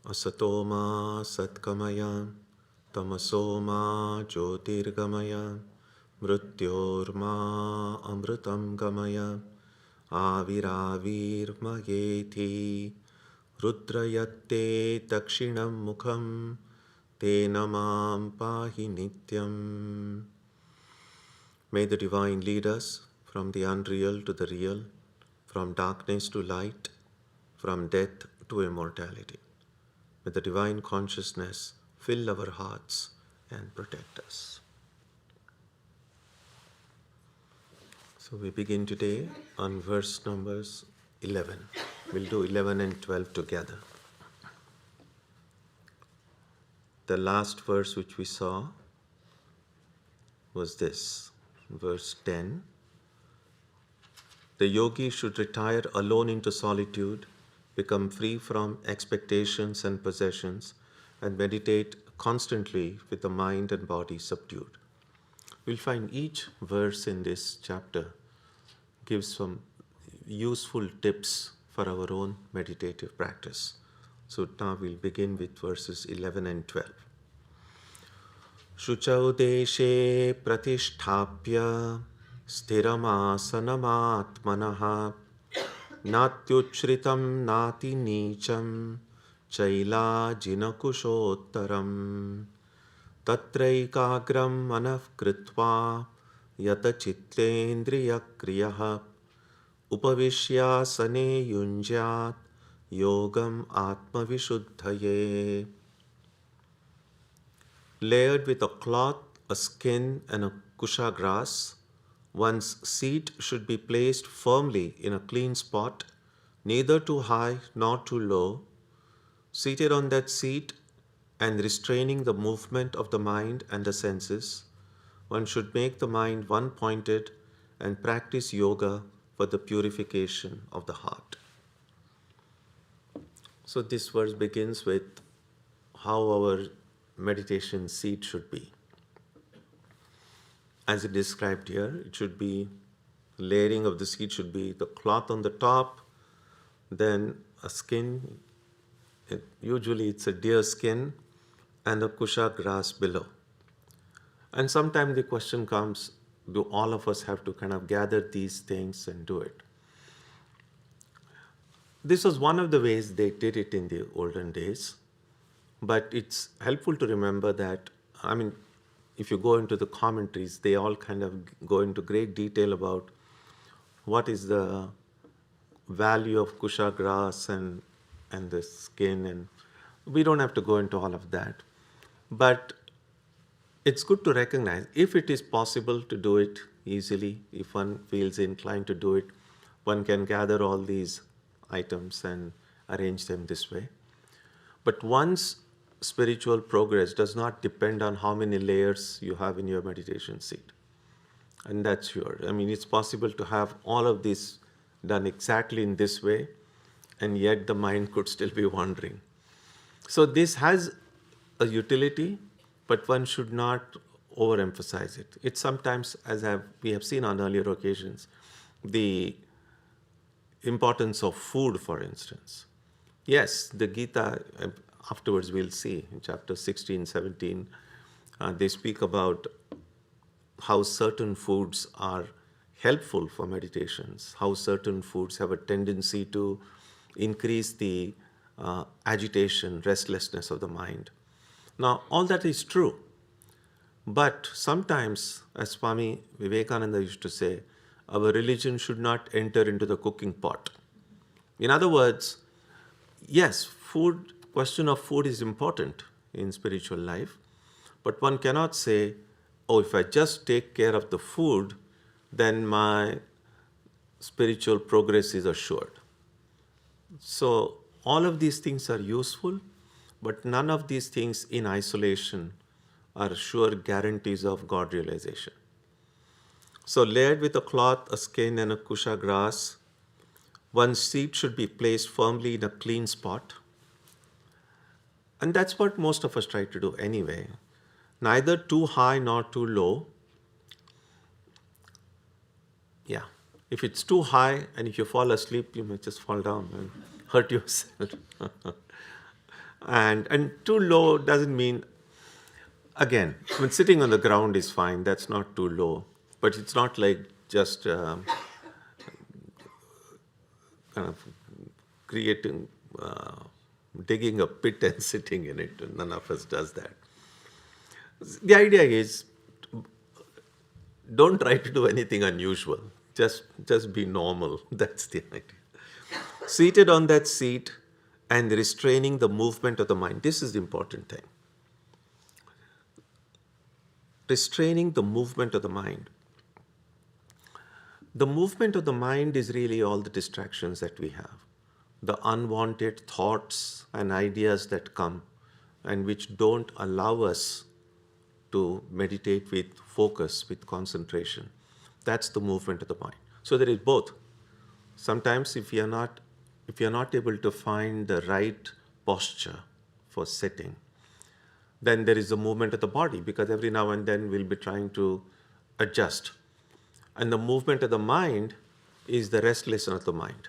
Asatoma Satkamaya Tamasoma Jyotirgamaya Mrityorma Amritam Gamaya Aviravirmayeti Rudrayatte Dakshinam Mukham Tenamam Pahi Nityam. May the Divine lead us from the unreal to the real, from darkness to light, from death to immortality. May the Divine Consciousness fill our hearts and protect us. So we begin today on verse numbers 11. We'll do 11 and 12 together. The last verse which we saw was this, verse 10. The yogi should retire alone into solitude, become free from expectations and possessions, and meditate constantly with the mind and body subdued. We'll find each verse in this chapter gives some useful tips for our own meditative practice. So now we'll begin with verses 11 and 12. Shuchau deshe pratisthapya sthiramasanamaatmanaha natyuchritam nati nicham chaila jinakushottaram tatraikagram manah kritva yata chittendriya kriyaha upavishyasane yunjyat yogam atmavishuddhaye. Layered with a cloth, a skin, and a kusha grass, one's seat should be placed firmly in a clean spot, neither too high nor too low. Seated on that seat and restraining the movement of the mind and the senses, one should make the mind one-pointed and practice yoga for the purification of the heart. So this verse begins with how our meditation seat should be. As it described here, it should be, layering of the seat should be the cloth on the top, then a skin, usually it's a deer skin, and a kusha grass below. And sometimes the question comes, do all of us have to kind of gather these things and do it? This was one of the ways they did it in the olden days. But it's helpful to remember that, if you go into the commentaries, they all kind of go into great detail about what is the value of kusha grass and the skin, and we don't have to go into all of that. But it's good to recognize, if it is possible to do it easily, if one feels inclined to do it, one can gather all these items and arrange them this way. But one's spiritual progress does not depend on how many layers you have in your meditation seat. And that's sure. It's possible to have all of this done exactly in this way, and yet the mind could still be wandering. So this has a utility, but one should not overemphasize it. It's sometimes, we have seen on earlier occasions, the importance of food, for instance. Yes, the Gita, afterwards we'll see in chapter 16, 17, they speak about how certain foods are helpful for meditations, how certain foods have a tendency to increase the agitation, restlessness of the mind. Now, all that is true, but sometimes, as Swami Vivekananda used to say, our religion should not enter into the cooking pot. In other words, yes, question of food is important in spiritual life, but one cannot say, oh, if I just take care of the food, then my spiritual progress is assured. So all of these things are useful, but none of these things in isolation are sure guarantees of God realization. So layered with a cloth, a skin, and a kusha grass, one's seat should be placed firmly in a clean spot. And that's what most of us try to do anyway. Neither too high nor too low. Yeah. If it's too high and if you fall asleep, you may just fall down and hurt yourself. And too low doesn't mean, again, when sitting on the ground is fine, that's not too low. But it's not like just kind of creating, digging a pit and sitting in it. None of us does that. The idea is, don't try to do anything unusual. Just be normal. That's the idea. Seated on that seat and restraining the movement of the mind. This is the important thing. Restraining the movement of the mind. The movement of the mind is really all the distractions that we have, the unwanted thoughts and ideas that come and which don't allow us to meditate with focus, with concentration. That's the movement of the mind. So there is both. Sometimes if you're not able to find the right posture for sitting, then there is the movement of the body, because every now and then we'll be trying to adjust. And the movement of the mind is the restlessness of the mind.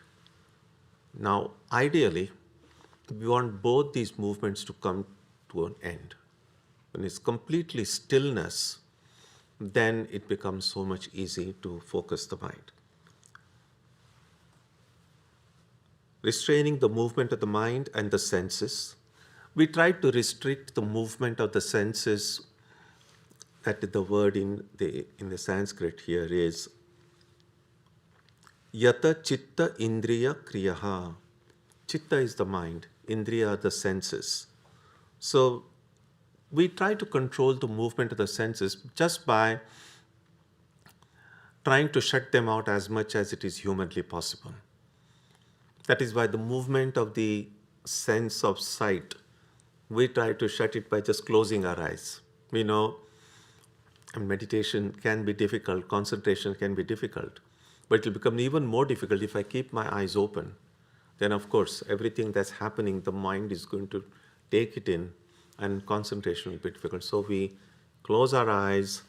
Now, ideally, we want both these movements to come to an end. When it's completely stillness, then it becomes so much easy to focus the mind. Restraining the movement of the mind and the senses. We try to restrict the movement of the senses. That the word in the Sanskrit here is Yata Chitta Indriya Kriyaha. Chitta is the mind, Indriya are the senses. So we try to control the movement of the senses just by trying to shut them out as much as it is humanly possible. That is why the movement of the sense of sight, we try to shut it by just closing our eyes. We know meditation can be difficult, concentration can be difficult, but it will become even more difficult if I keep my eyes open. Then, of course, everything that's happening, the mind is going to take it in, and concentration will be difficult. So we close our eyes.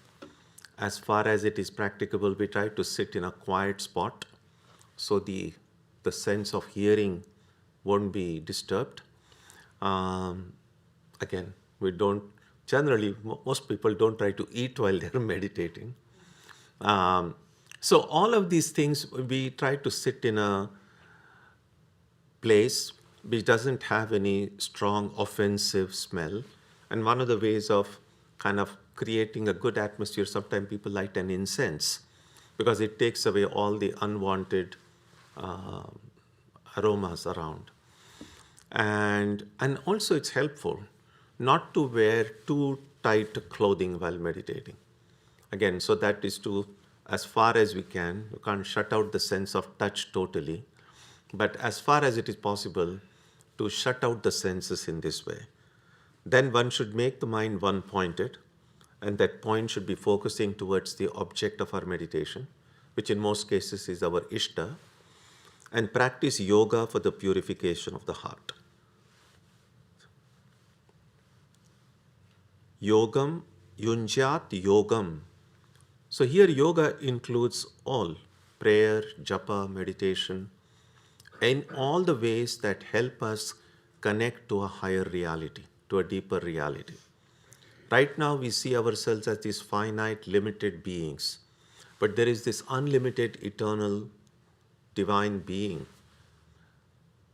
As far as it is practicable, we try to sit in a quiet spot so the sense of hearing won't be disturbed. Again, we don't, generally, most people don't try to eat while they're meditating. So all of these things, we try to sit in a place which doesn't have any strong offensive smell. And one of the ways of kind of creating a good atmosphere, sometimes people light an incense because it takes away all the unwanted aromas around. And also it's helpful not to wear too tight clothing while meditating. Again, so that is to, as far as we can, you can't shut out the sense of touch totally, but as far as it is possible, to shut out the senses in this way. Then one should make the mind one-pointed, and that point should be focusing towards the object of our meditation, which in most cases is our Ishta, and practice yoga for the purification of the heart. Yogam yunjat yogam. So here yoga includes all, prayer, japa, meditation, in all the ways that help us connect to a higher reality, to a deeper reality. Right now we see ourselves as these finite, limited beings, but there is this unlimited, eternal, divine being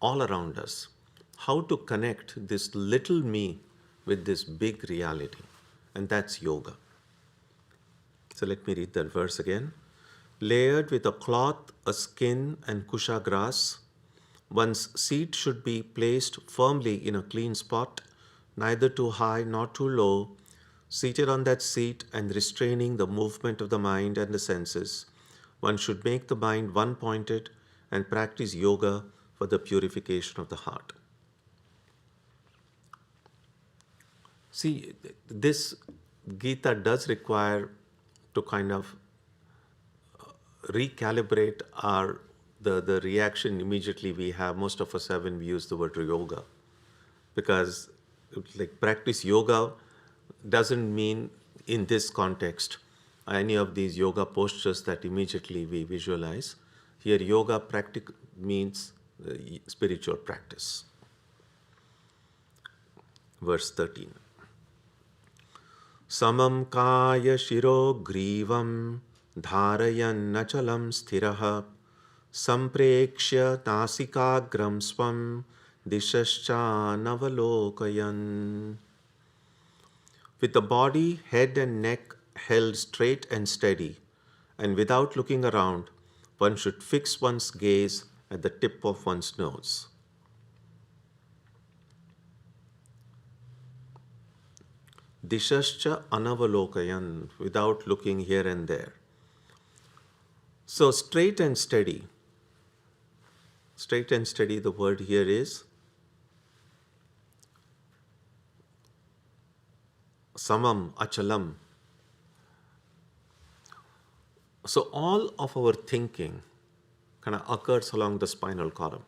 all around us. How to connect this little me with this big reality, and that's yoga. So let me read that verse again. Layered with a cloth, a skin, and kusha grass, one's seat should be placed firmly in a clean spot, neither too high nor too low. Seated on that seat and restraining the movement of the mind and the senses, one should make the mind one-pointed and practice yoga for the purification of the heart. See, this Gita does require to kind of recalibrate the reaction immediately we have, most of us have when we use the word yoga. Because like practice yoga doesn't mean in this context any of these yoga postures that immediately we visualize. Here yoga means spiritual practice. verse 13. Samam kaya shiro grivam dharayan nachalam sthiraha samprekshya nasikagram swam dishascha navalokayan. With the body, head and neck held straight and steady, and without looking around, one should fix one's gaze at the tip of one's nose. Dishascha anavalokayan, without looking here and there. So straight and steady. Straight and steady, the word here is samam, achalam. So all of our thinking kind of occurs along the spinal column.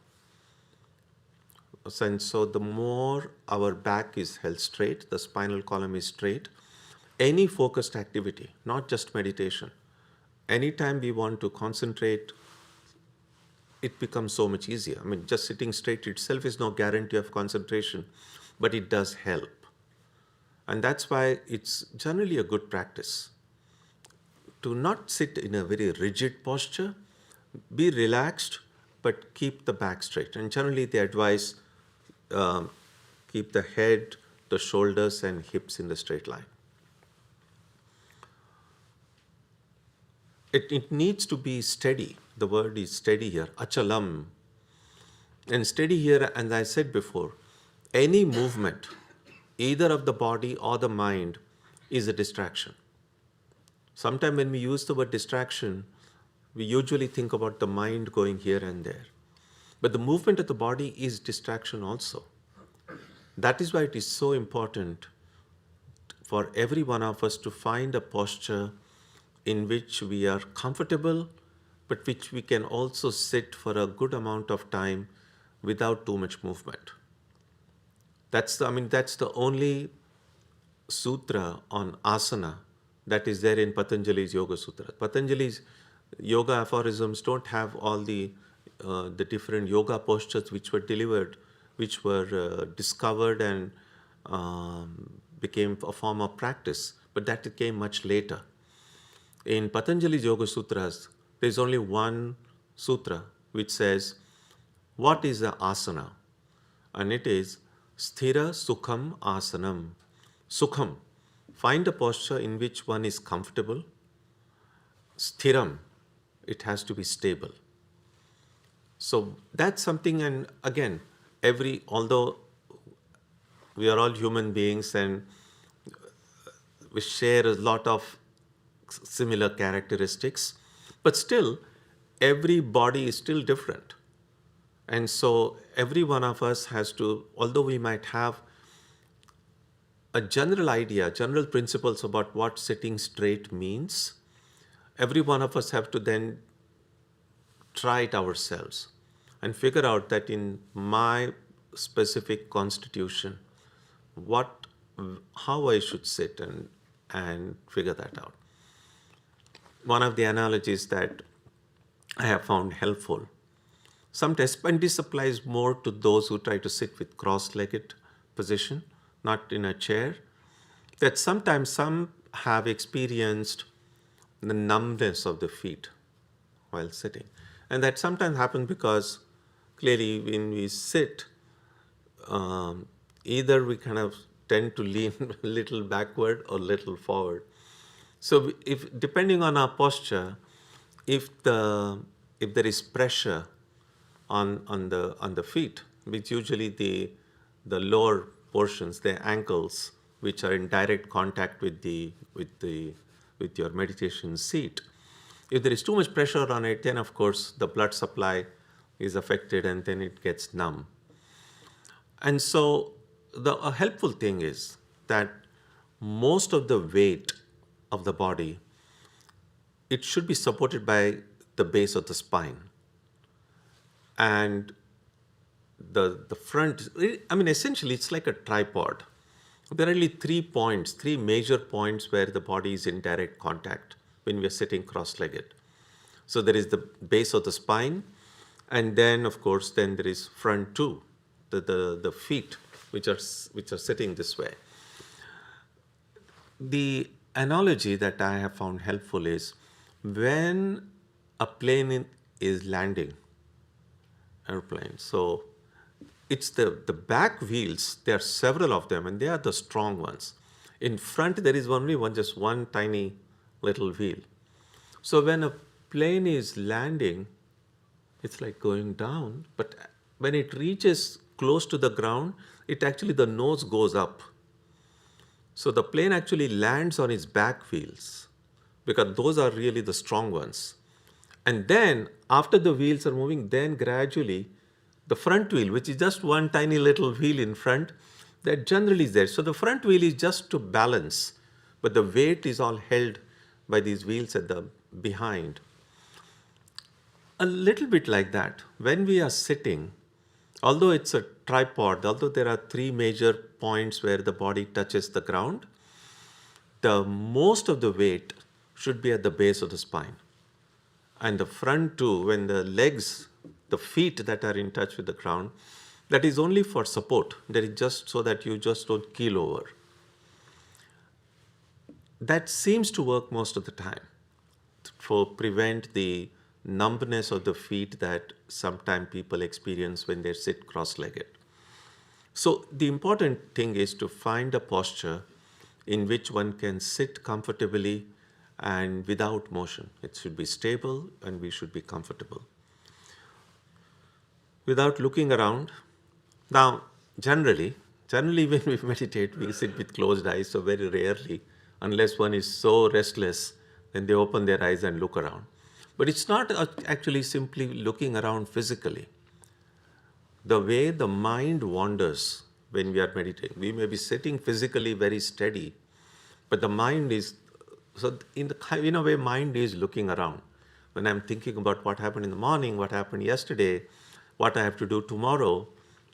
And so the more our back is held straight, the spinal column is straight, any focused activity, not just meditation, anytime we want to concentrate, it becomes so much easier. I mean, just sitting straight itself is no guarantee of concentration, but it does help. And that's why it's generally a good practice to not sit in a very rigid posture, be relaxed, but keep the back straight. And generally they advise keep the head, the shoulders and hips in the straight line. It needs to be steady. The word is steady here, achalam. And steady here, as I said before, any movement, either of the body or the mind, is a distraction. Sometimes when we use the word distraction, we usually think about the mind going here and there. But the movement of the body is distraction also. That is why it is so important for every one of us to find a posture in which we are comfortable, but which we can also sit for a good amount of time without too much movement. That's the only sutra on asana that is there in Patanjali's Yoga Sutra. Patanjali's yoga aphorisms don't have all the different yoga postures which were discovered and became a form of practice, but that came much later. In Patanjali's Yoga Sutras, there is only one sutra which says, what is the asana? And it is sthira sukham asanam. Sukham, find a posture in which one is comfortable. Sthiram, it has to be stable. So that's something, and again, although we are all human beings and we share a lot of similar characteristics, but still, every body is still different. And so every one of us has to, although we might have a general idea, general principles about what sitting straight means, every one of us have to then try it ourselves and figure out that in my specific constitution, how I should sit and figure that out. One of the analogies that I have found helpful, sometimes, and this applies more to those who try to sit with cross-legged position, not in a chair, that sometimes some have experienced the numbness of the feet while sitting. And that sometimes happens because clearly when we sit, either we kind of tend to lean a little backward or a little forward. So if depending on our posture, if there is pressure on the feet, which usually the lower portions, the ankles, which are in direct contact with your meditation seat, if there is too much pressure on it, then of course the blood supply is affected and then it gets numb. And so a helpful thing is that most of the weight of the body, it should be supported by the base of the spine. And the front, essentially it's like a tripod. There are only 3 major points where the body is in direct contact when we are sitting cross-legged. So there is the base of the spine, and then of course then there is front too, the feet, which are sitting this way. The analogy that I have found helpful is when a plane is landing, airplane. So it's the back wheels, there are several of them, and they are the strong ones. In front, there is only just one tiny little wheel. So when a plane is landing, it's like going down, but when it reaches close to the ground, the nose goes up. So the plane actually lands on its back wheels because those are really the strong ones. And then after the wheels are moving, then gradually the front wheel, which is just one tiny little wheel in front, that generally is there. So the front wheel is just to balance, but the weight is all held by these wheels at the behind. A little bit like that. When we are sitting, although it's a tripod, although there are three major points where the body touches the ground, the most of the weight should be at the base of the spine. And the front too, when the legs, the feet that are in touch with the ground, that is only for support. That is just so that you just don't keel over. That seems to work most of the time for prevent the numbness of the feet that sometimes people experience when they sit cross-legged. So the important thing is to find a posture in which one can sit comfortably and without motion. It should be stable and we should be comfortable. Without looking around. Now, generally when we meditate, we sit with closed eyes, so very rarely, unless one is so restless, then they open their eyes and look around. But it's not actually simply looking around physically. The way the mind wanders when we are meditating, we may be sitting physically very steady, but the mind is, so in a way, mind is looking around. When I'm thinking about what happened in the morning, what happened yesterday, what I have to do tomorrow,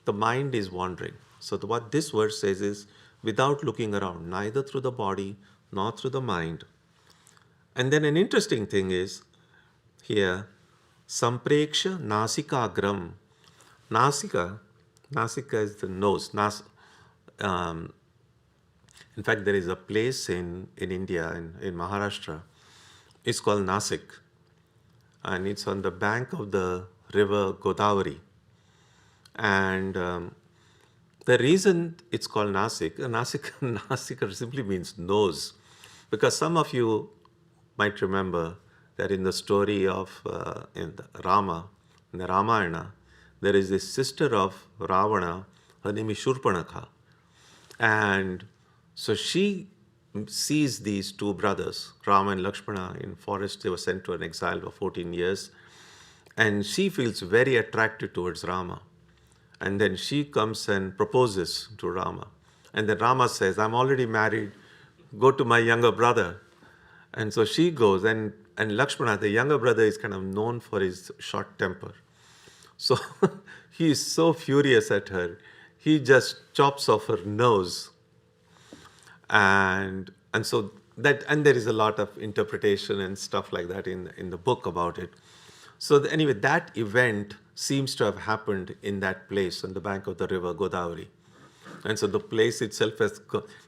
the mind is wandering. So what this verse says is, without looking around, neither through the body nor through the mind. And then an interesting thing is, here, sampreksha nasikagram. Nasika is the nose. In fact, there is a place in India, in Maharashtra, it's called Nasik. And it's on the bank of the river Godavari. And the reason it's called Nasika simply means nose. Because some of you might remember that in the story of in the Ramayana, there is this sister of Ravana, her name is Shurpanakha. And so she sees these two brothers, Rama and Lakshmana, in forest. They were sent to an exile for 14 years. And she feels very attracted towards Rama. And then she comes and proposes to Rama. And then Rama says, I'm already married, go to my younger brother. And so she goes, and Lakshmana, the younger brother, is kind of known for his short temper. So he is so furious at her, he just chops off her nose. And so that, and there is a lot of interpretation and stuff like that in the book about it. So anyway, that event seems to have happened in that place on the bank of the river Godavari. And so the place itself has,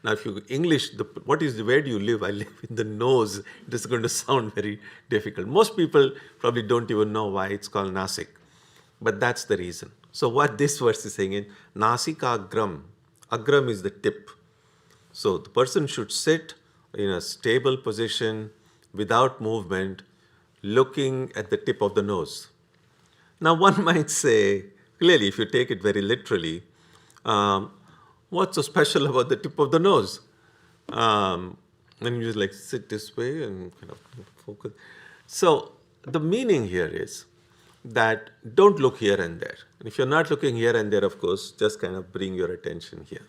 now if you English, where do you live? I live in the nose. It is going to sound very difficult. Most people probably don't even know why it's called Nasik. But that's the reason. So what this verse is saying is, Nasikagram. Agram is the tip. So the person should sit in a stable position without movement, looking at the tip of the nose. Now one might say, clearly, if you take it very literally, what's so special about the tip of the nose? And you just like sit this way and kind of focus. So the meaning here is that don't look here and there. And if you're not looking here and there, of course, just kind of bring your attention here.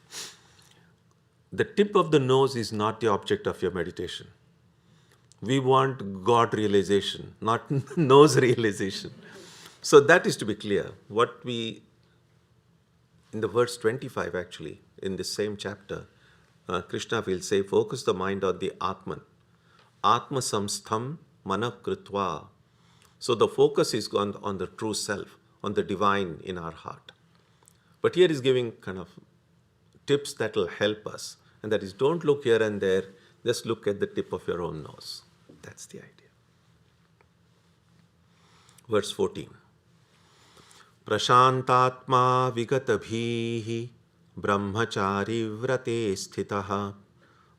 The tip of the nose is not the object of your meditation. We want God realization, not nose realization. So that is to be clear. What we, in the verse 25 actually, in the same chapter, Krishna will say, focus the mind on the Atman. Atma samstham mana kritva. So the focus is on the true self, on the divine in our heart. But here is giving kind of tips that will help us. And that is, don't look here and there, just look at the tip of your own nose. That's the idea. Verse 14. Prashantatma vigatabhihi brahmachari vrate sthitaha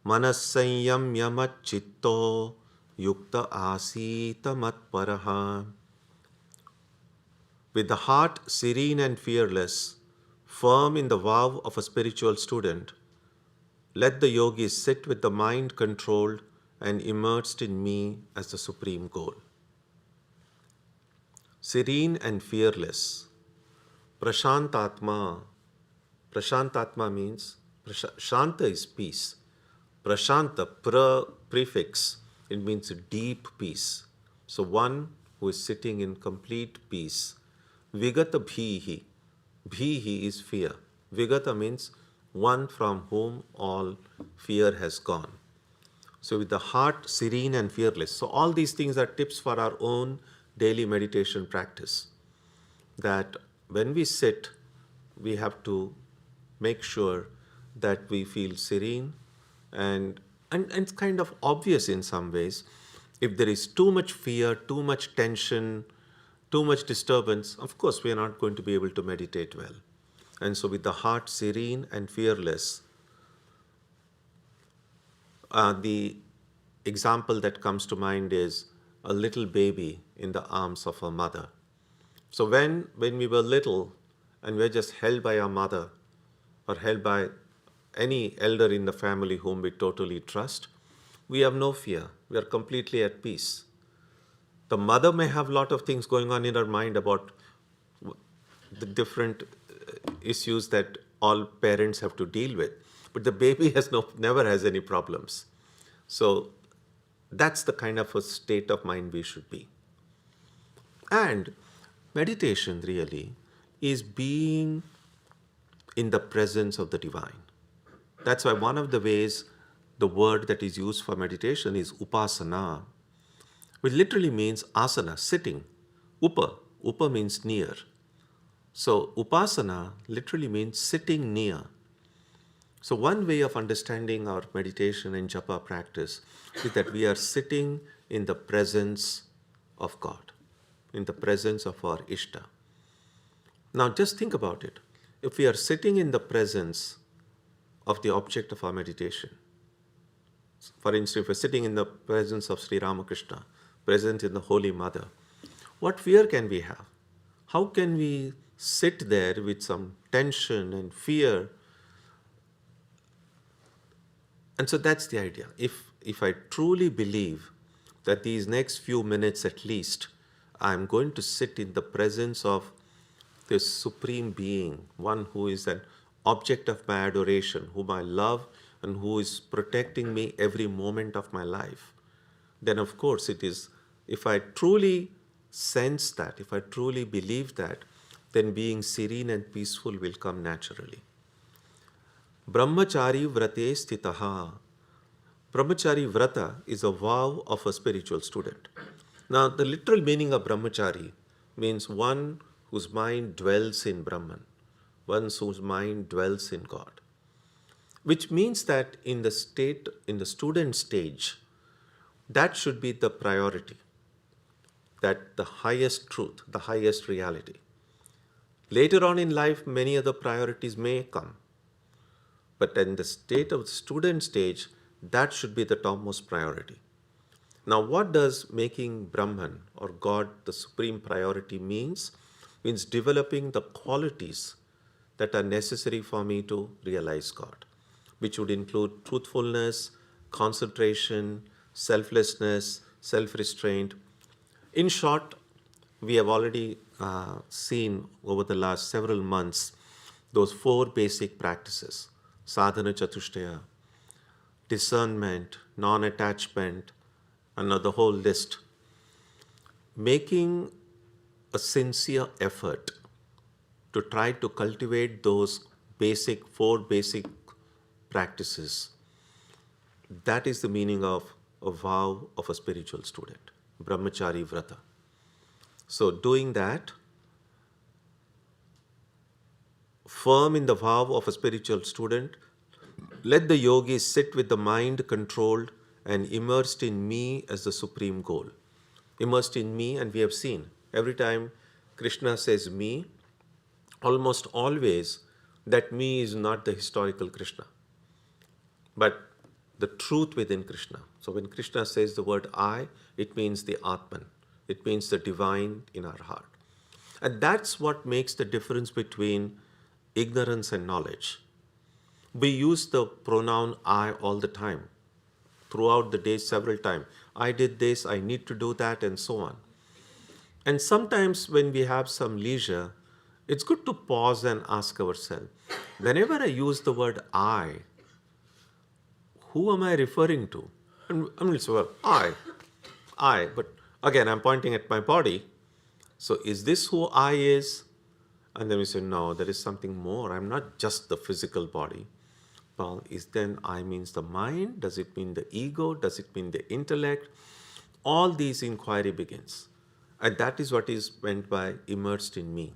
manas sanyamya machitto yukta asita matparaha. With the heart serene and fearless, firm in the vow of a spiritual student, let the yogis sit with the mind controlled and immersed in me as the supreme goal. Serene and fearless. Prashantatma. Prashantatma means, Shanta is peace. Prashanta, prefix, it means deep peace. So one who is sitting in complete peace. Vigata bhihi. Bhihi is fear. Vigata means one from whom all fear has gone. So with the heart serene and fearless. So all these things are tips for our own daily meditation practice. That when we sit, we have to make sure that we feel serene, and it's kind of obvious in some ways. If there is too much fear, too much tension, too much disturbance, of course we are not going to be able to meditate well. And so with the heart serene and fearless, the example that comes to mind is a little baby in the arms of a mother. So when we were little and we were just held by our mother or held by any elder in the family whom we totally trust, we have no fear. We are completely at peace. The mother may have a lot of things going on in her mind about the different issues that all parents have to deal with, but the baby never has any problems. So that's the kind of a state of mind we should be. And meditation really is being in the presence of the divine. That's why one of the ways the word that is used for meditation is upasana, which literally means asana, sitting. Upa means near. So upasana literally means sitting near. So one way of understanding our meditation and japa practice is that we are sitting in the presence of God, in the presence of our Ishta. Now just think about it. If we are sitting in the presence of the object of our meditation, for instance, if we're sitting in the presence of Sri Ramakrishna, present in the Holy Mother, what fear can we have? How can we sit there with some tension and fear? And so that's the idea. If I truly believe that these next few minutes at least, I'm going to sit in the presence of this supreme being, one who is an object of my adoration, whom I love and who is protecting me every moment of my life, then of course it is, if I truly sense that, if I truly believe that, then being serene and peaceful will come naturally. Brahmachari vrate sthitaha. Brahmachari vrata is a vow of a spiritual student. Now, the literal meaning of brahmachari means one whose mind dwells in Brahman, one whose mind dwells in God. Which means that in the student stage, that should be the priority, that the highest truth, the highest reality. Later on in life, many other priorities may come. But in the state of the student stage, that should be the topmost priority. Now, what does making Brahman or God the supreme priority means? Means developing the qualities that are necessary for me to realize God, which would include truthfulness, concentration, selflessness, self-restraint. In short, we have already seen over the last several months those 4 basic practices: sadhana chatushtaya, discernment, non-attachment, and the whole list. Making a sincere effort to try to cultivate those 4 basic practices. That is the meaning of a vow of a spiritual student, brahmachari vrata. So doing that firm in the vow of a spiritual student, let the yogi sit with the mind controlled and immersed in me as the supreme goal. Immersed in me, and we have seen every time Krishna says me, almost always that me is not the historical Krishna, but the truth within Krishna. So when Krishna says the word I, it means the Atman. It means the divine in our heart. And that's what makes the difference between ignorance and knowledge. We use the pronoun I all the time, throughout the day several times. I did this, I need to do that, and so on. And sometimes when we have some leisure, it's good to pause and ask ourselves, whenever I use the word I, who am I referring to? And I'm going to say, well, I. But again, I'm pointing at my body. So is this who I is? And then we say, no, there is something more. I'm not just the physical body. Well, is then I means the mind? Does it mean the ego? Does it mean the intellect? All these inquiry begins. And that is what is meant by immersed in me.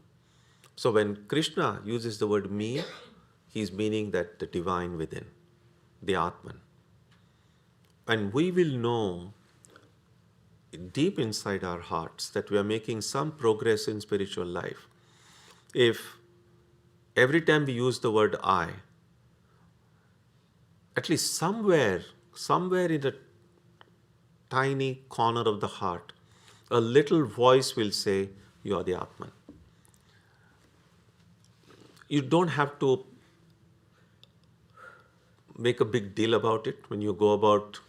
So when Krishna uses the word me, he's meaning that the divine within, the Atman. And we will know deep inside our hearts that we are making some progress in spiritual life if every time we use the word I, at least somewhere in a tiny corner of the heart, a little voice will say, you are the Atman. You don't have to make a big deal about it when you go about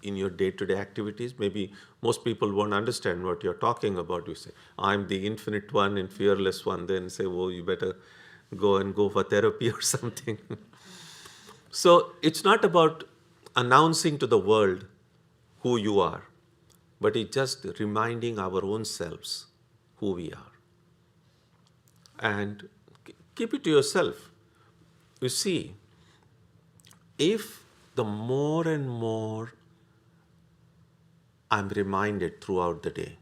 in your day-to-day activities. Maybe most people won't understand what you're talking about. You say, I'm the infinite one and fearless one. Then say, oh, you better go for therapy or something. So it's not about announcing to the world who you are, but it's just reminding our own selves who we are. And keep it to yourself. You see, if the more and more I'm reminded throughout the day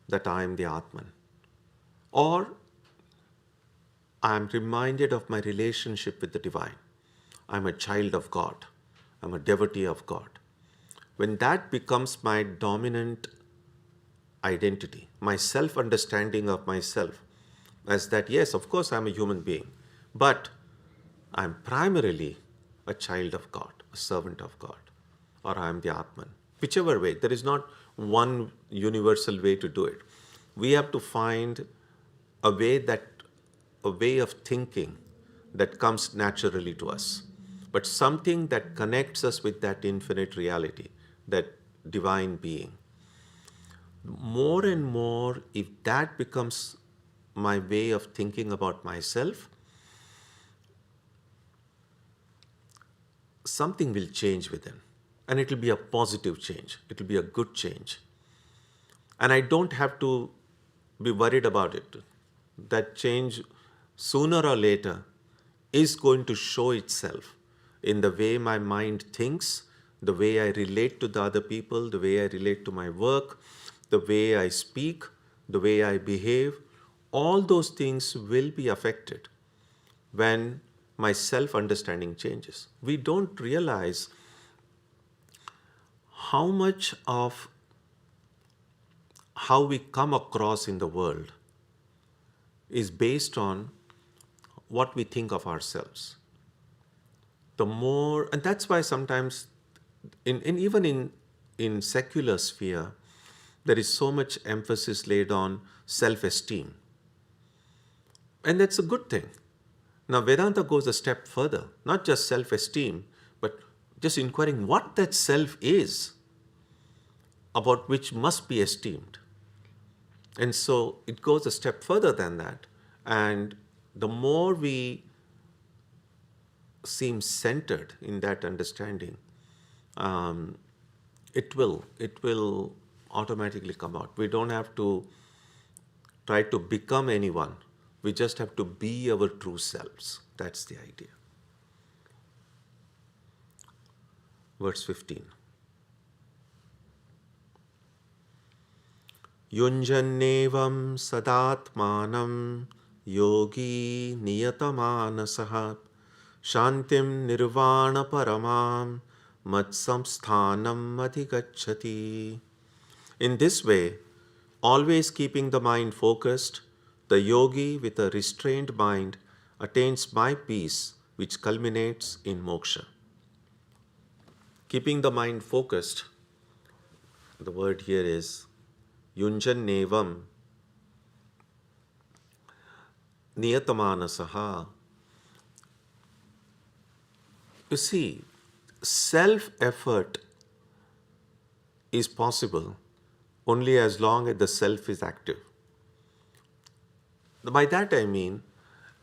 that I am the Atman, or I'm reminded of my relationship with the divine, I'm a child of God, I'm a devotee of God. When that becomes my dominant identity, my self-understanding of myself, as that, yes, of course, I'm a human being, but I'm primarily a child of God, a servant of God, or I'm the Atman. Whichever way, there is not one universal way to do it. We have to find a way of thinking that comes naturally to us, but something that connects us with that infinite reality, that divine being. More and more, if that becomes my way of thinking about myself, something will change within. And it will be a positive change. It will be a good change. And I don't have to be worried about it. That change, sooner or later, is going to show itself in the way my mind thinks, the way I relate to the other people, the way I relate to my work, the way I speak, the way I behave. All those things will be affected when my self-understanding changes. We don't realize how much of how we come across in the world is based on what we think of ourselves. The more, and that's why sometimes, even in secular sphere, there is so much emphasis laid on self-esteem. And that's a good thing. Now, Vedanta goes a step further, not just self-esteem, but just inquiring what that self is, about which must be esteemed. And so it goes a step further than that. And the more we seem centered in that understanding, it will automatically come out. We don't have to try to become anyone. We just have to be our true selves. That's the idea. Verse 15. Yunjannevam sadatmanam yogi niyatamanasah shantim nirvana paramam matsamsthanam adhigacchati. In this way, always keeping the mind focused, the yogi with a restrained mind attains my peace, which culminates in moksha. Keeping the mind focused, the word here is yunjan nevam niyatamanasaha. You see, self-effort is possible only as long as the self is active. By that I mean,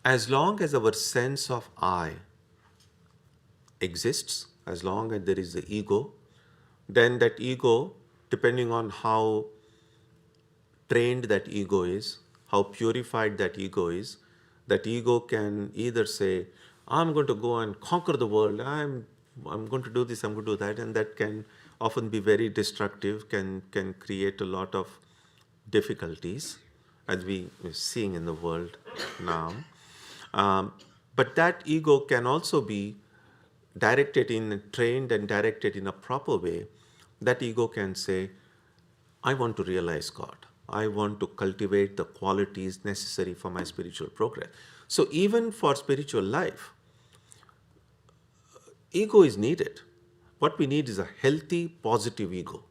as long as our sense of I exists, as long as there is the ego, then that ego, depending on how trained that ego is, how purified that ego is, that ego can either say, I'm going to go and conquer the world, I'm going to do this, I'm going to do that, and that can often be very destructive, can create a lot of difficulties, as we are seeing in the world now. But that ego can also be trained and directed in a proper way. That ego can say, I want to realize God. I want to cultivate the qualities necessary for my spiritual progress. So even for spiritual life, ego is needed. What we need is a healthy, positive ego.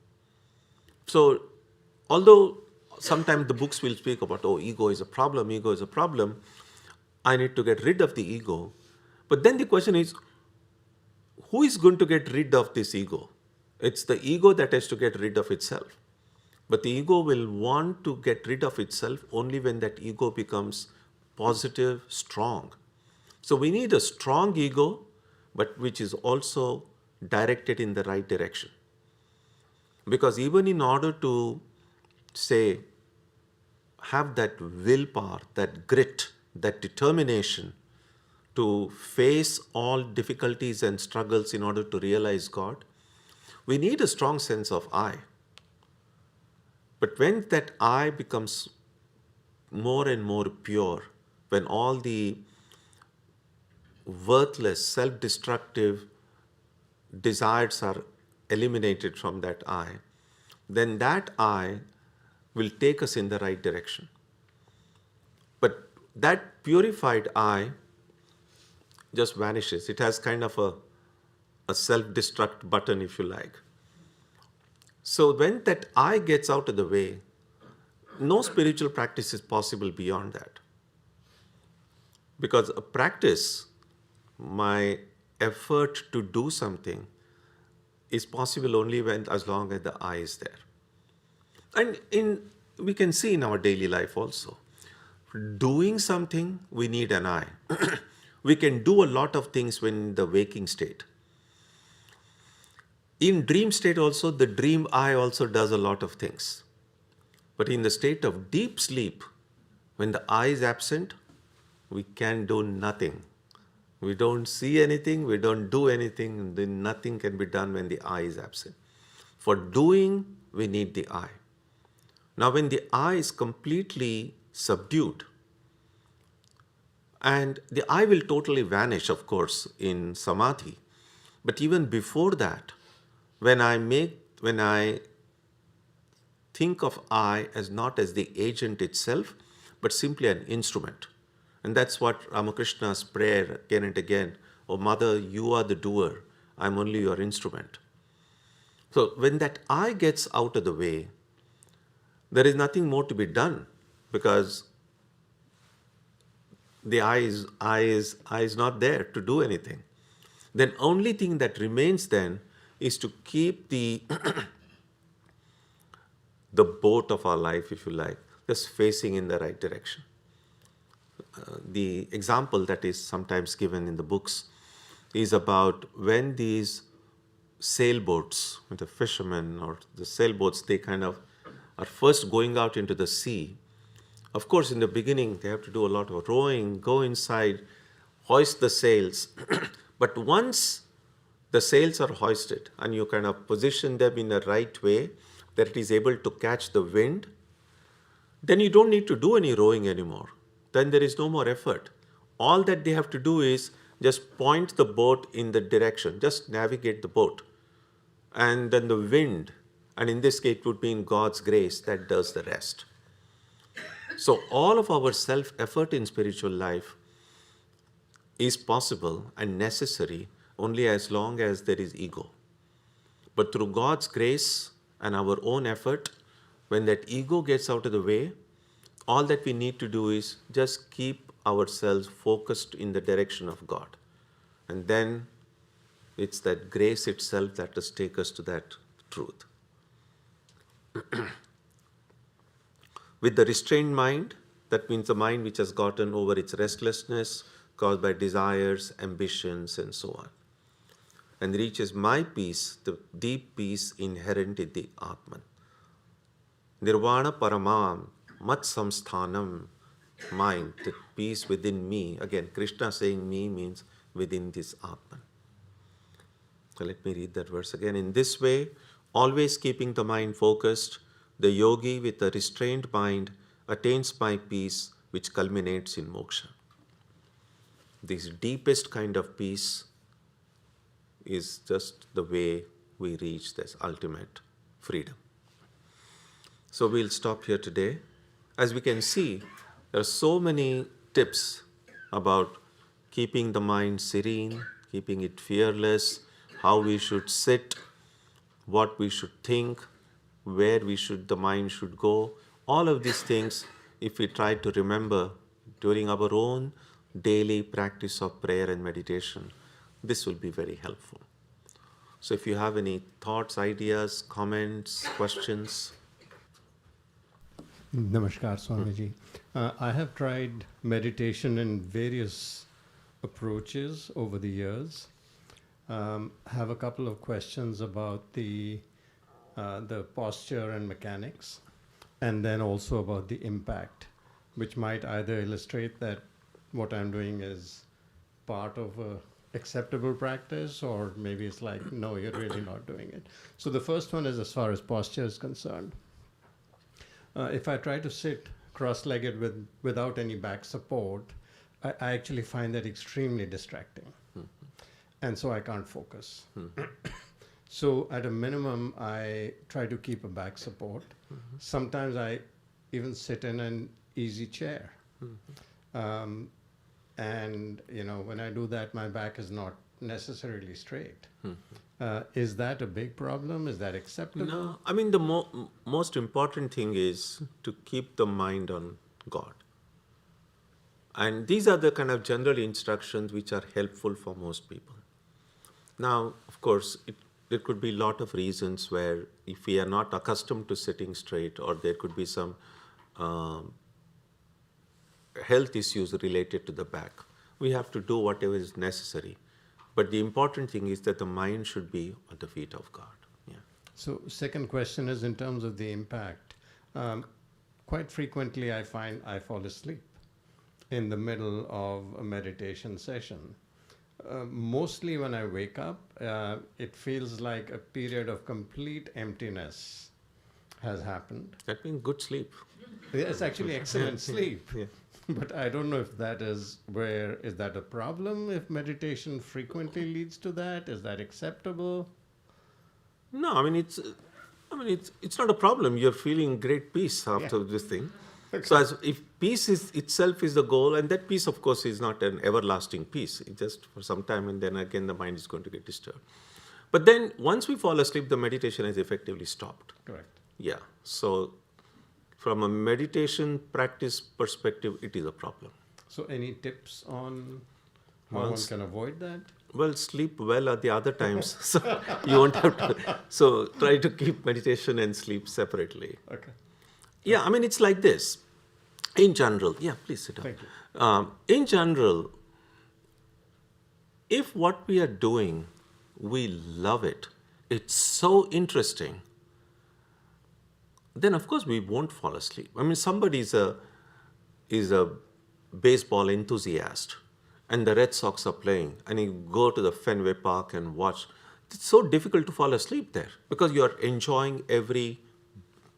So although sometimes the books will speak about, oh, ego is a problem, I need to get rid of the ego. But then the question is, who is going to get rid of this ego? It's the ego that has to get rid of itself. But the ego will want to get rid of itself only when that ego becomes positive, strong. So we need a strong ego, but which is also directed in the right direction. Because even in order to, say, have that willpower, that grit, that determination to face all difficulties and struggles in order to realize God, we need a strong sense of I. But when that I becomes more and more pure, when all the worthless, self-destructive desires are eliminated from that I, then that I will take us in the right direction. But that purified I just vanishes. It has kind of a self-destruct button, if you like. So when that I gets out of the way, no spiritual practice is possible beyond that. Because a practice, my effort to do something, is possible only as long as the I is there. And we can see in our daily life also, doing something, we need an I. We can do a lot of things when in the waking state. In dream state also, the dream I also does a lot of things. But in the state of deep sleep, when the I is absent, we can do nothing. We don't see anything, we don't do anything, then nothing can be done when the I is absent. For doing, we need the I. Now when the I is completely subdued, and the I will totally vanish, of course, in samadhi. But even before that, when I think of I as not as the agent itself, but simply an instrument. And that's what Ramakrishna's prayer again and again, oh Mother, you are the doer, I'm only your instrument. So when that I gets out of the way, there is nothing more to be done, because the I is not there to do anything. Then only thing that remains then is to keep the the boat of our life, if you like, just facing in the right direction. The example that is sometimes given in the books is about when these sailboats, the fishermen or the sailboats, they kind of are first going out into the sea. Of course, in the beginning, they have to do a lot of rowing, go inside, hoist the sails. But once the sails are hoisted and you kind of position them in the right way, that it is able to catch the wind, then you don't need to do any rowing anymore. then there is no more effort. All that they have to do is just point the boat in the direction, just navigate the boat. And then the wind, and in this case it would be in God's grace, that does the rest. So all of our self-effort in spiritual life is possible and necessary only as long as there is ego. But through God's grace and our own effort, when that ego gets out of the way, all that we need to do is just keep ourselves focused in the direction of God. And then it's that grace itself that does take us to that truth. With the restrained mind, that means the mind which has gotten over its restlessness caused by desires, ambitions, and so on, and reaches my peace, the deep peace inherent in the Atman. Nirvana paramam mat samsthanam, mind, the peace within me. Again, Krishna saying me means within this Atman. So let me read that verse again. In this way, always keeping the mind focused, the yogi with a restrained mind attains my peace, which culminates in moksha. This deepest kind of peace is just the way we reach this ultimate freedom. So we'll stop here today. As we can see, there are so many tips about keeping the mind serene, keeping it fearless, how we should sit, what we should think, where the mind should go. All of these things, if we try to remember during our own daily practice of prayer and meditation, this will be very helpful. So if you have any thoughts, ideas, comments, questions. Namaskar, Swamiji. I have tried meditation in various approaches over the years. Have a couple of questions about the posture and mechanics, and then also about the impact, which might either illustrate that what I'm doing is part of a acceptable practice, or maybe it's like, no, you're really not doing it. So the first one is as far as posture is concerned. If I try to sit cross-legged without any back support, I actually find that extremely distracting. And so I can't focus. So at a minimum, I try to keep a back support. Sometimes I even sit in an easy chair. And when I do that, my back is not necessarily straight. Is that a big problem? Is that acceptable? No, I mean, the most important thing is to keep the mind on God. And these are the kind of general instructions which are helpful for most people. Now, of course, there could be a lot of reasons where if we are not accustomed to sitting straight, or there could be some health issues related to the back, we have to do whatever is necessary. But the important thing is that the mind should be at the feet of God. Yeah. So second question is in terms of the impact. Quite frequently I find I fall asleep in the middle of a meditation session. Mostly when I wake up, it feels like a period of complete emptiness has happened. That means good sleep. It's actually excellent sleep. Yeah. But I don't know if is that a problem? If meditation frequently leads to that, is that acceptable? No, I mean it's not a problem. You're feeling great peace after this thing. Okay. So if peace itself is the goal, and that peace, of course, is not an everlasting peace. It's just for some time, and then again the mind is going to get disturbed. But then once we fall asleep, the meditation is effectively stopped. Correct. Yeah. So from a meditation practice perspective, it is a problem. So any tips on how one can avoid that? Well, sleep well at the other times. So you won't have to. So try to keep meditation and sleep separately. Okay. Yeah, I mean, it's like this. In general, yeah, please sit down. Thank you. In general, if what we are doing, we love it, it's so interesting, then of course we won't fall asleep. I mean, somebody is a baseball enthusiast, and the Red Sox are playing, and you go to the Fenway Park and watch. It's so difficult to fall asleep there because you are enjoying every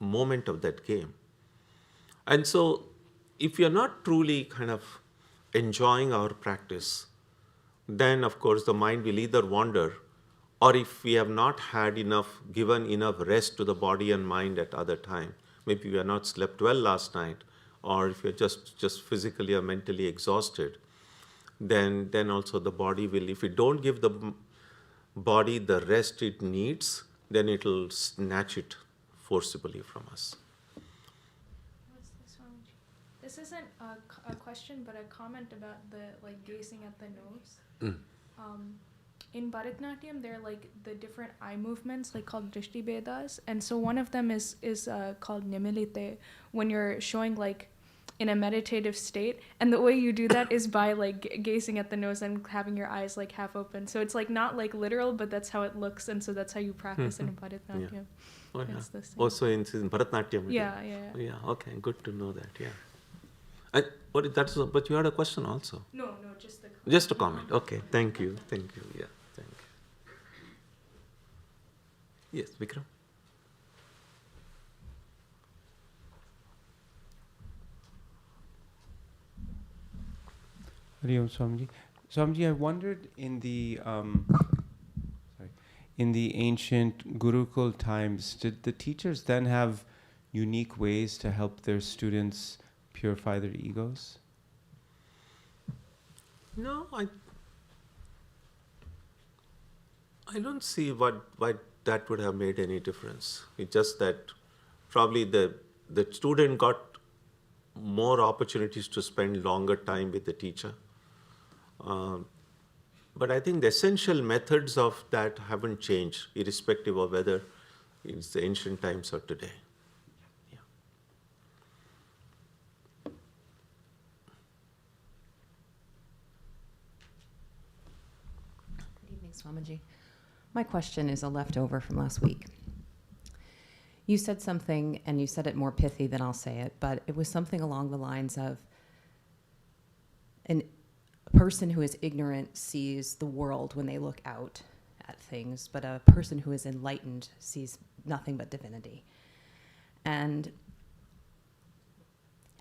moment of that game. And so if we are not truly kind of enjoying our practice, then of course the mind will either wander, or if we have not had enough, given enough rest to the body and mind at other time, maybe we have not slept well last night, or if you're just physically or mentally exhausted, then also the body will, if we don't give the body the rest it needs, then it will snatch it forcibly from us. What's this one? This isn't a question, but a comment about the like gazing at the nose. In Bharatanatyam, there are like the different eye movements, like called drishti bedas, and so one of them is called nimilite, when you're showing like in a meditative state, and the way you do that is by like gazing at the nose and having your eyes like half open. So it's like not like literal, but that's how it looks, and so that's how you practice in Bharatanatyam. Yeah. Oh, yeah. It's the same. Also in Bharatanatyam. Yeah. Yeah. Okay. Good to know that. Yeah. But you had a question also. No, just the. Just a comment. Okay. Thank you. Yeah. Thank you. Yes, Vikram. Hari Om Swamiji. Swamiji, I wondered in the ancient Gurukul times, did the teachers then have unique ways to help their students purify their egos? No, I don't see why that would have made any difference. It's just that probably the student got more opportunities to spend longer time with the teacher. But I think the essential methods of that haven't changed, irrespective of whether it's the ancient times or today. Yeah. Good evening, Swamiji. My question is a leftover from last week. You said something, and you said it more pithy than I'll say it, but it was something along the lines of a person who is ignorant sees the world when they look out at things, but a person who is enlightened sees nothing but divinity. And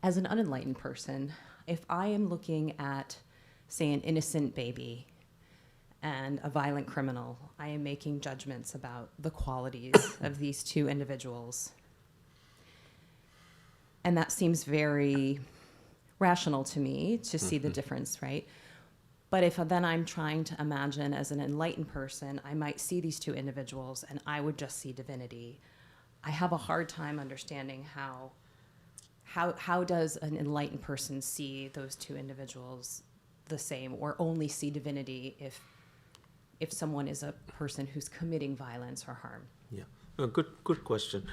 as an unenlightened person, if I am looking at, say, an innocent baby and a violent criminal, I am making judgments about the qualities of these two individuals. And that seems very rational to me to see the difference, right? But if then I'm trying to imagine as an enlightened person, I might see these two individuals and I would just see divinity. I have a hard time understanding how does an enlightened person see those two individuals the same, or only see divinity if someone is a person who's committing violence or harm? Yeah, good question.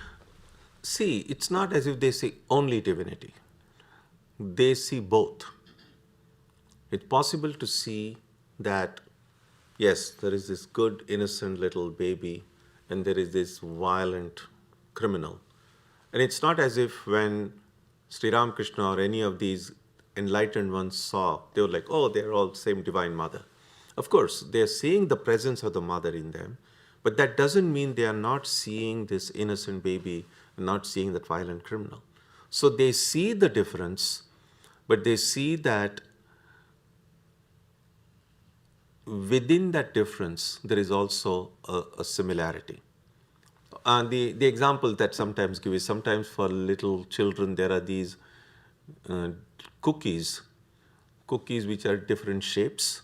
See, it's not as if they see only divinity. They see both. It's possible to see that, yes, there is this good, innocent little baby, and there is this violent criminal. And it's not as if when Sri Ramakrishna or any of these enlightened ones saw, they were like, oh, they're all same divine mother. Of course, they're seeing the presence of the mother in them, but that doesn't mean they are not seeing this innocent baby and not seeing that violent criminal. So they see the difference, but they see that within that difference, there is also a similarity. The example that sometimes give is, sometimes for little children, there are these cookies which are different shapes.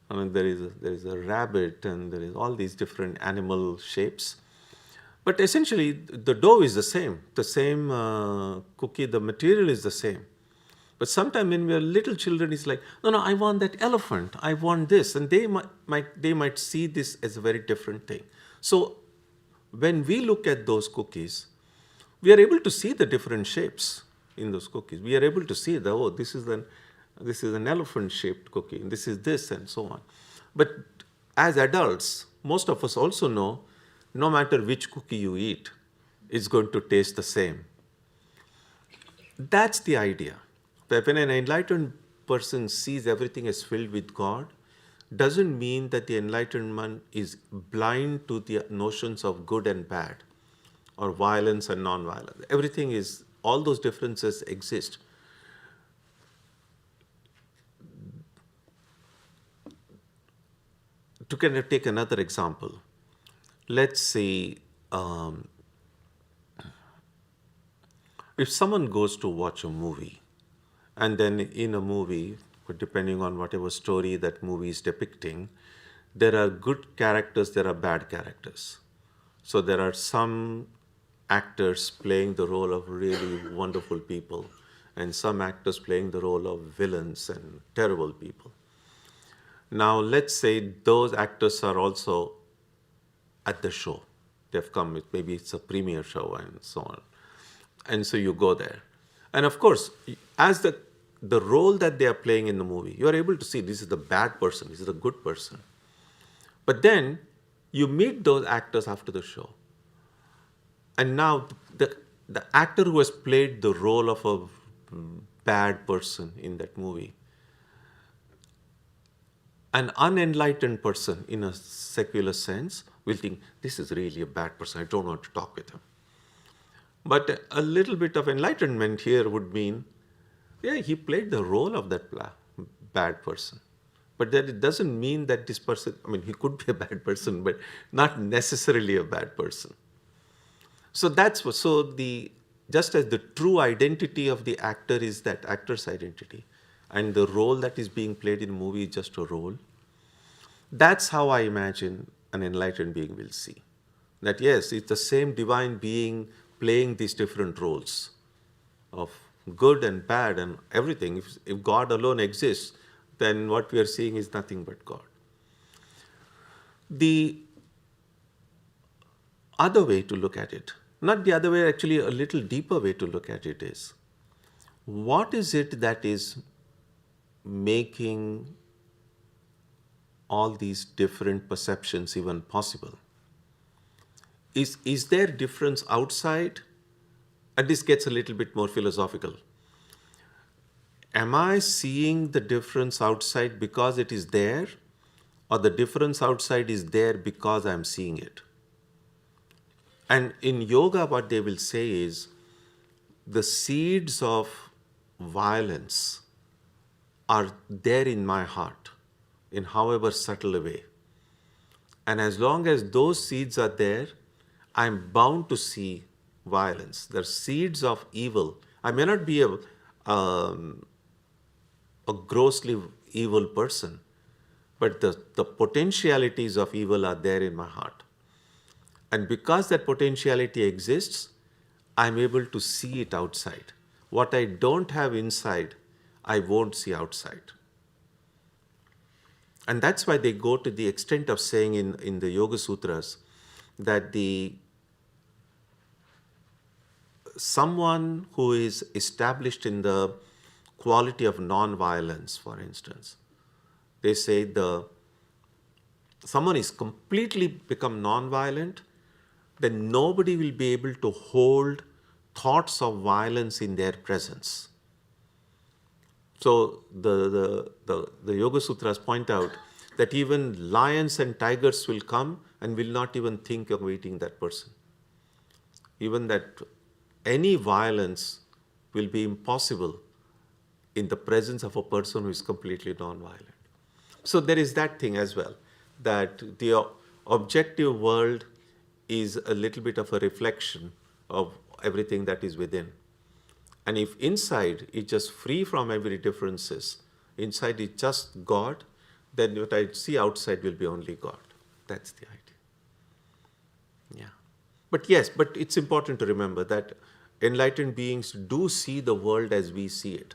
I mean, there is a rabbit, and there is all these different animal shapes. But essentially, the dough is the same. The same cookie, the material is the same. But sometimes when we are little children, it's like, no, I want that elephant. I want this. And they might see this as a very different thing. So when we look at those cookies, we are able to see the different shapes in those cookies. We are able to see this is an elephant-shaped cookie, and this is this, and so on. But as adults, most of us also know, no matter which cookie you eat, it's going to taste the same. That's the idea. That when an enlightened person sees everything as filled with God, doesn't mean that the enlightenment is blind to the notions of good and bad, or violence and non-violence. All those differences exist. to kind of take another example, let's say if someone goes to watch a movie, and then in a movie, depending on whatever story that movie is depicting, there are good characters, there are bad characters. So there are some actors playing the role of really wonderful people, and some actors playing the role of villains and terrible people. Now, let's say those actors are also at the show. They've come, maybe it's a premiere show and so on. And so you go there. And of course, as the role that they are playing in the movie, you are able to see this is the bad person, this is the good person. But then you meet those actors after the show. And now the actor who has played the role of a bad person in that movie, an unenlightened person in a secular sense will think, this is really a bad person, I don't want to talk with him. But a little bit of enlightenment here would mean, yeah, he played the role of that bad person. But that it doesn't mean that this person, I mean, he could be a bad person, but not necessarily a bad person. So just as the true identity of the actor is that actor's identity, and the role that is being played in a movie is just a role, that's how I imagine an enlightened being will see. That yes, it's the same divine being playing these different roles of good and bad and everything. If God alone exists, then what we are seeing is nothing but God. The other way to look at it, not the other way, actually a little deeper way to look at it is, what is it that is making all these different perceptions even possible? Is there difference outside? And this gets a little bit more philosophical. Am I seeing the difference outside because it is there, or the difference outside is there because I'm seeing it? And in yoga, what they will say is, the seeds of violence are there in my heart, in however subtle a way. And as long as those seeds are there, I'm bound to see violence. They're seeds of evil. I may not be a grossly evil person, but the potentialities of evil are there in my heart. And because that potentiality exists, I'm able to see it outside. What I don't have inside, I won't see outside. And that's why they go to the extent of saying in the Yoga Sutras that someone who is established in the quality of non-violence, for instance, they say someone is completely become non-violent, then nobody will be able to hold thoughts of violence in their presence. So the Yoga Sutras point out that even lions and tigers will come and will not even think of eating that person. Even that any violence will be impossible in the presence of a person who is completely non-violent. So there is that thing as well, that the objective world is a little bit of a reflection of everything that is within. And if inside is just free from every differences, inside is just God, then what I see outside will be only God. That's the idea. Yeah. But yes, but it's important to remember that enlightened beings do see the world as we see it.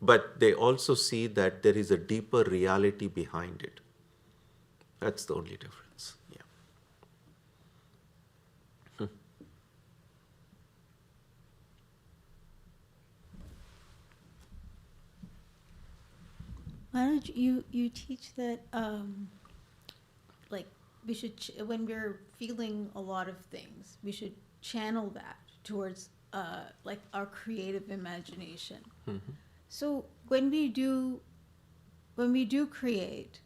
But they also see that there is a deeper reality behind it. That's the only difference. Yeah. Why don't you teach that, like, we should, when we're feeling a lot of things, we should channel that towards, like, our creative imagination. Mm-hmm. So when we do create,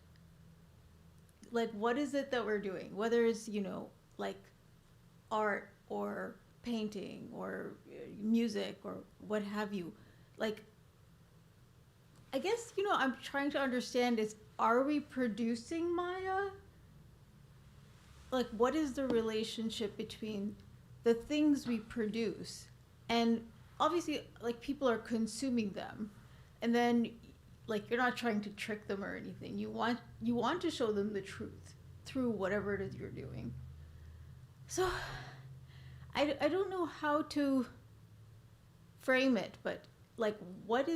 like, what is it that we're doing? Whether it's, like, art or painting or music or what have you, like, I guess, I'm trying to understand is are we producing Maya? Like, what is the relationship between the things we produce, and obviously, like, people are consuming them, and then, like, you're not trying to trick them or anything. You want to show them the truth through whatever it is you're doing. So, I don't know how to frame it, but, like, what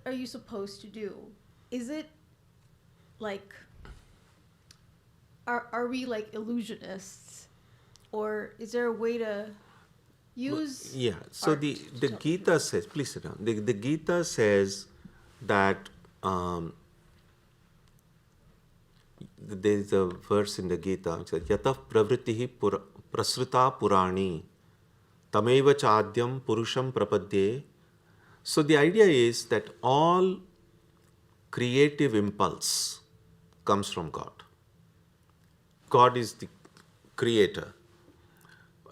are you supposed to do? Is it like, are we like illusionists, or is there a way to use Yeah, so art the to tell Gita says, please sit down. The Gita says that there is a verse in the Gita which says, Yatah pravrittihi prasruta purani tameva chadyam purusham prapadye. So the idea is that all creative impulse comes from God. God is the creator.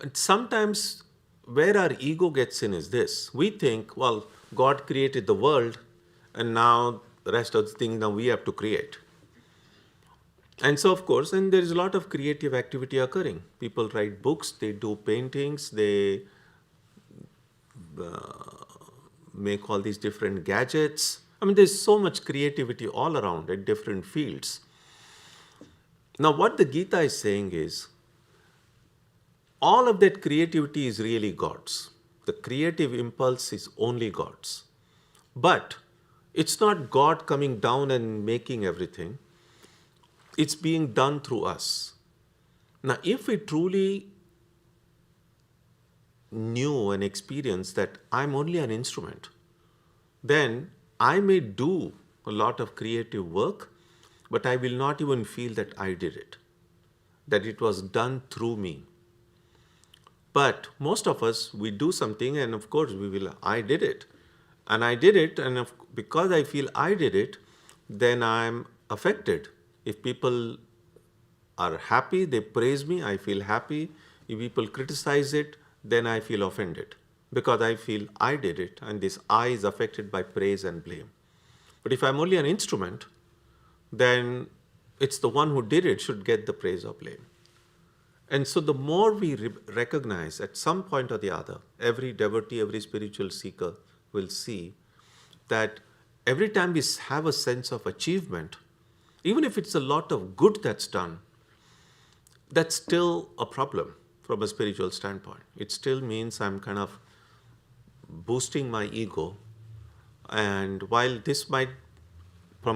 And sometimes where our ego gets in is this. We think, well, God created the world, and now the rest of the things now we have to create. And so, of course, and there is a lot of creative activity occurring. People write books, they do paintings, they make all these different gadgets. I mean, there's so much creativity all around in different fields. Now, what the Gita is saying is, all of that creativity is really God's. The creative impulse is only God's. But it's not God coming down and making everything. It's being done through us. Now, if we truly knew and experienced that I'm only an instrument, then I may do a lot of creative work, but I will not even feel that I did it, that it was done through me. But most of us, we do something and of course I did it. And I did it, and because I feel I did it, then I'm affected. If people are happy, they praise me, I feel happy. If people criticize it, then I feel offended. Because I feel I did it, and this I is affected by praise and blame. But if I'm only an instrument, then it's the one who did it should get the praise or blame. And so the more we recognize at some point or the other, every devotee, every spiritual seeker will see that every time we have a sense of achievement, even if it's a lot of good that's done, that's still a problem from a spiritual standpoint. It still means I'm kind of boosting my ego. And while this might,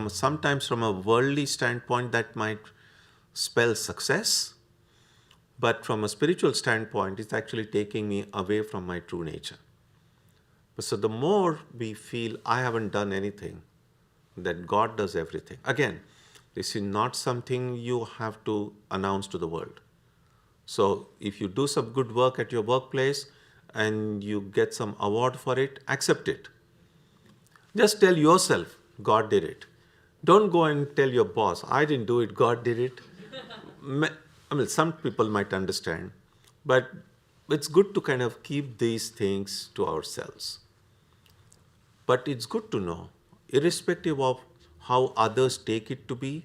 sometimes from a worldly standpoint, that might spell success, but from a spiritual standpoint, it's actually taking me away from my true nature. So the more we feel I haven't done anything, that God does everything. Again, this is not something you have to announce to the world. So if you do some good work at your workplace and you get some award for it, accept it. Just tell yourself, God did it. Don't go and tell your boss, I didn't do it, God did it. I mean, some people might understand, but it's good to kind of keep these things to ourselves. But it's good to know, irrespective of how others take it to be,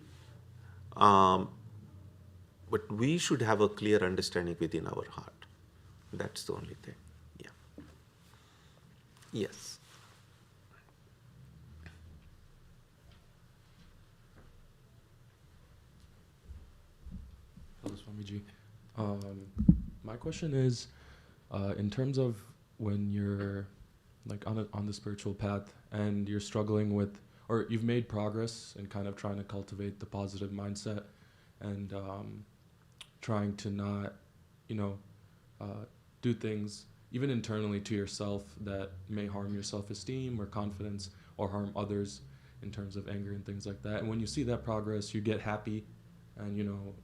but we should have a clear understanding within our heart. That's the only thing. Yeah. Yes. Hello, Swamiji. My question is, in terms of when you're like on the spiritual path and you're struggling with, or you've made progress in kind of trying to cultivate the positive mindset and trying to not, do things even internally to yourself that may harm your self-esteem or confidence or harm others in terms of anger and things like that. And when you see that progress, you get happy and,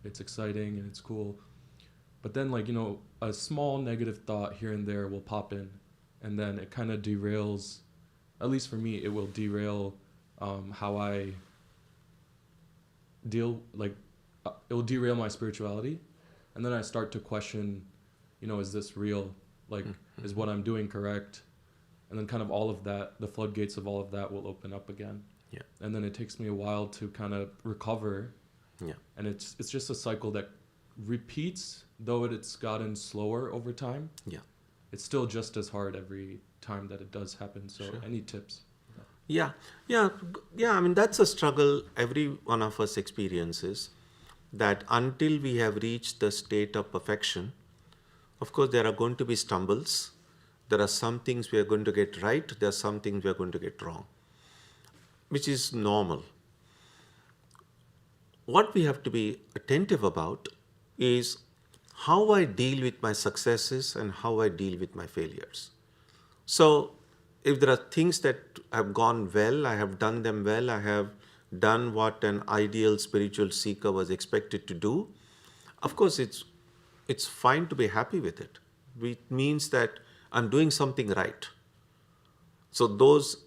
it's exciting and it's cool. But then a small negative thought here and there will pop in, and then it kind of derails, at least for me, it will derail how I deal, it will derail my spirituality. And then I start to question, is this real? Is what I'm doing correct? And then kind of all of that, the floodgates of all of that will open up again. Yeah. And then it takes me a while to kind of recover. Yeah. And it's just a cycle that repeats, though it's gotten slower over time. Yeah. It's still just as hard every time that it does happen. So Sure. any tips? Yeah, yeah, I mean, that's a struggle every one of us experiences, that until we have reached the state of perfection, of course, there are going to be stumbles. There are some things we are going to get right. There are some things we are going to get wrong, which is normal. What we have to be attentive about is how I deal with my successes and how I deal with my failures. So, if there are things that have gone well, I have done them well, I have done what an ideal spiritual seeker was expected to do, of course it's fine to be happy with it. It means that I'm doing something right. So those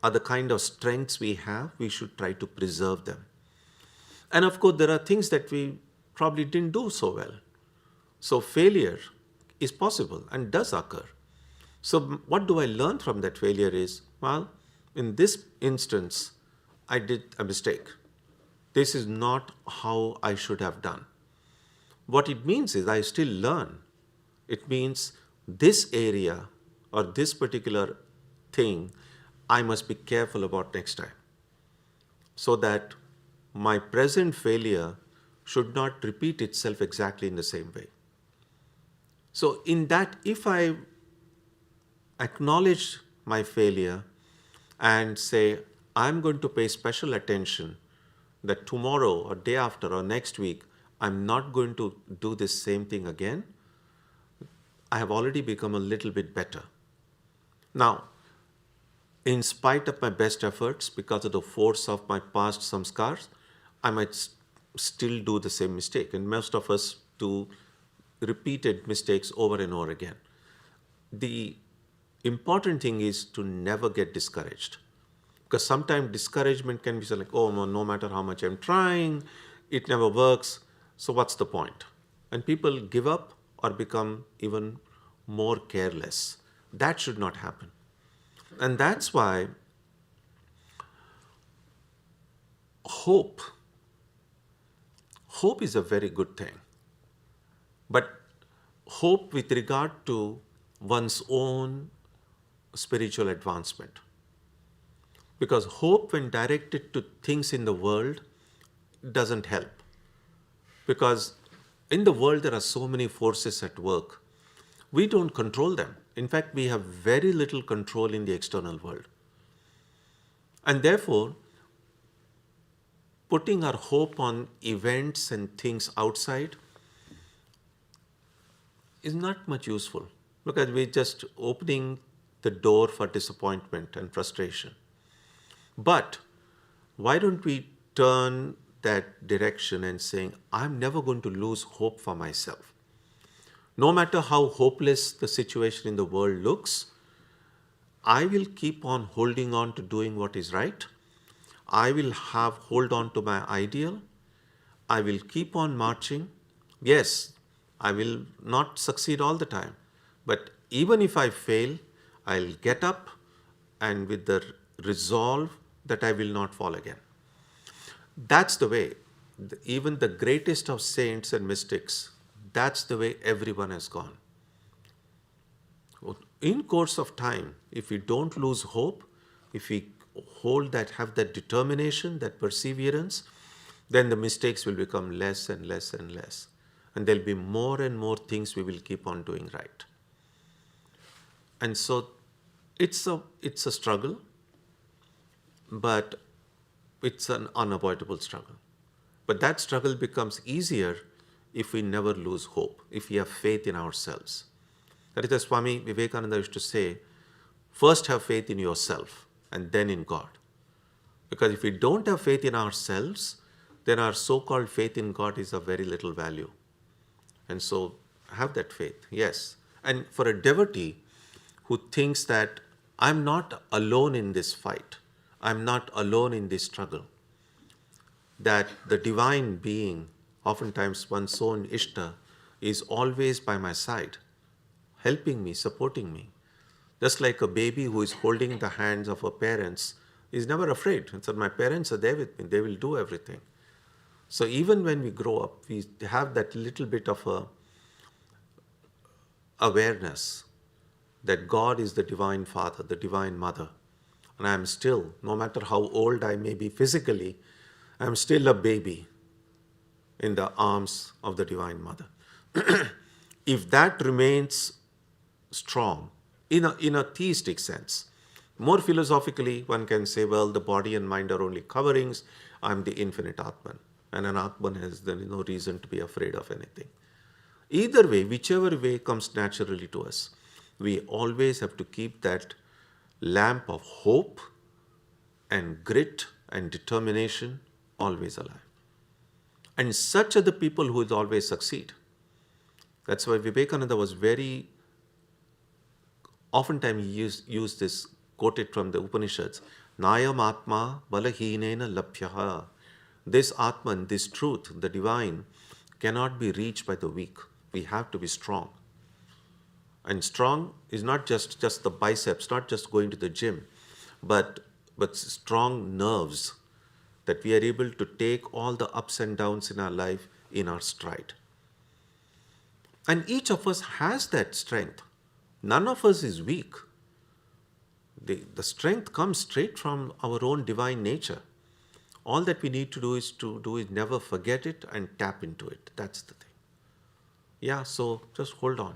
are the kind of strengths we have. We should try to preserve them. And of course, there are things that we probably didn't do so well. So failure is possible and does occur. So what do I learn from that failure is, well, in this instance, I did a mistake. This is not how I should have done. What it means is I still learn. It means this area or this particular thing I must be careful about next time, so that my present failure should not repeat itself exactly in the same way. So in that, if I acknowledge my failure and say, I'm going to pay special attention that tomorrow or day after or next week, I'm not going to do this same thing again, I have already become a little bit better. Now, in spite of my best efforts, because of the force of my past samskars, I might still do the same mistake. And most of us do repeated mistakes over and over again. The important thing is to never get discouraged. Because sometimes discouragement can be like, oh, no matter how much I'm trying, it never works. So what's the point? And people give up or become even more careless. That should not happen. And that's why hope is a very good thing. But hope with regard to one's own spiritual advancement. Because hope, when directed to things in the world, doesn't help. Because in the world there are so many forces at work. We don't control them. In fact, we have very little control in the external world. And therefore, putting our hope on events and things outside is not much useful, because we're just opening the door for disappointment and frustration. But why don't we turn that direction and saying, I'm never going to lose hope for myself. No matter how hopeless the situation in the world looks, I will keep on holding on to doing what is right. I will hold on to my ideal. I will keep on marching. Yes, I will not succeed all the time. But even if I fail, I'll get up, and with the resolve that I will not fall again. That's the way. Even the greatest of saints and mystics, that's the way everyone has gone. In course of time, if we don't lose hope, if we have that determination, that perseverance, then the mistakes will become less and less and less. And there'll be more and more things we will keep on doing right. And so it's a struggle, but it's an unavoidable struggle. But that struggle becomes easier if we never lose hope, if we have faith in ourselves. That is why Swami Vivekananda used to say, first have faith in yourself and then in God. Because if we don't have faith in ourselves, then our so-called faith in God is of very little value. And so have that faith, yes. And for a devotee who thinks that I'm not alone in this fight, I'm not alone in this struggle, that the divine being, oftentimes one's own Ishta, is always by my side, helping me, supporting me. Just like a baby who is holding the hands of her parents He's never afraid. He said, my parents are there with me. They will do everything. So even when we grow up, we have that little bit of a awareness that God is the Divine Father, the Divine Mother. And I am still, no matter how old I may be physically, I am still a baby in the arms of the Divine Mother. If that remains strong, in a theistic sense, more philosophically, one can say, well, the body and mind are only coverings. I'm the infinite Atman. And an Atman has then no reason to be afraid of anything. Either way, whichever way comes naturally to us, we always have to keep that lamp of hope and grit and determination always alive. And such are the people who will always succeed. That's why Vivekananda was very, oftentimes he used this, quoted from the Upanishads, Nayam Atma Balahinena Labhyaha. This Atman, this truth, the divine, cannot be reached by the weak. We have to be strong. And strong is not just the biceps, not just going to the gym, but strong nerves, that we are able to take all the ups and downs in our life in our stride. And each of us has that strength. None of us is weak. The strength comes straight from our own divine nature. All that we need to do is never forget it and tap into it. That's the thing. Yeah, so just hold on.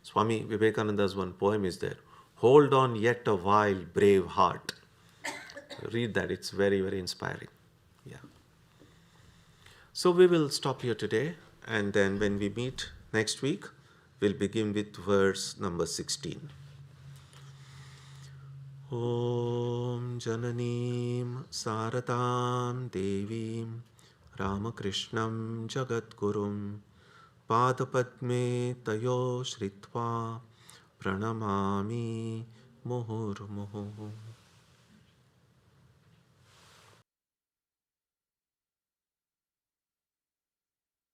Swami Vivekananda's one poem is there. Hold on yet a while, brave heart. Read that. It's very, very inspiring. Yeah. So we will stop here today. And then when we meet next week, we'll begin with verse number 16. Om Jananim Saratam Devim Ramakrishnam Jagadgurum Padapadme Tayo Shritva Pranamami Muhurmuhu.